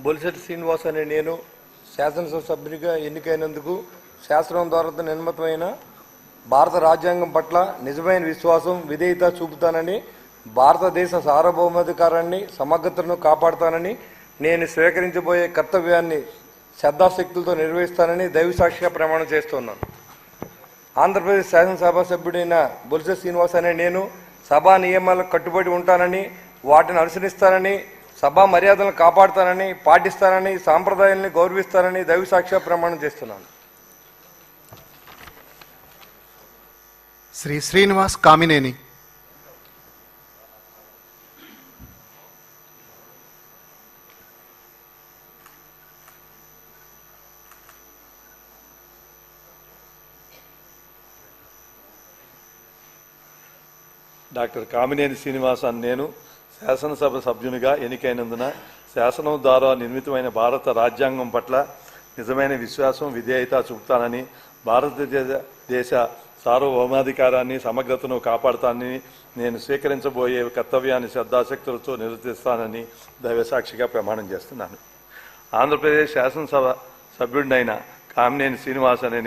బొలిశెట్టి శ్రీనివాస్ అనే నేను శాసనసభ సభ్యునిగా ఎన్నికైనందుకు శాసనం ద్వారా నిర్మితమైన భారత రాజ్యాంగం పట్ల నిజమైన విశ్వాసం విధేయత చూపుతానని, భారతదేశ సార్వభౌమాధికారాన్ని సమగ్రతను కాపాడుతానని, నేను స్వీకరించబోయే కర్తవ్యాన్ని శ్రద్ధాశక్తులతో నిర్వహిస్తానని దైవసాక్షిగా ప్రమాణం చేస్తున్నాను. ఆంధ్రప్రదేశ్ శాసనసభ సభ్యుడైన బొలిశెట్టి శ్రీనివాస్ అనే నేను సభా నియమాలకు కట్టుబడి ఉంటానని, వాటిని అనుసరిస్తానని, సభా మర్యాదలను కాపాడుతానని, పాటిస్తానని, సాంప్రదాయాలను గౌరవిస్తానని దైవసాక్షిగా ప్రమాణం చేస్తున్నాను. శ్రీ శ్రీనివాస్ కామినేని. డాక్టర్ కామినేని శ్రీనివాస్ అని నేను శాసనసభ సభ్యునిగా ఎన్నికైనందున శాసనం ద్వారా నిర్మితమైన భారత రాజ్యాంగం పట్ల నిజమైన విశ్వాసం విధేయత చూపుతానని, భారతదేశ సార్వభౌమాధికారాన్ని సమగ్రతను కాపాడుతానని, నేను స్వీకరించబోయే కర్తవ్యాన్ని శ్రద్ధాశక్తులతో నిర్వర్తిస్తానని దైవసాక్షిగా ప్రమాణం చేస్తున్నాను. ఆంధ్రప్రదేశ్ శాసనసభ సభ్యుడినైన కామినేని శ్రీనివాస్ అనే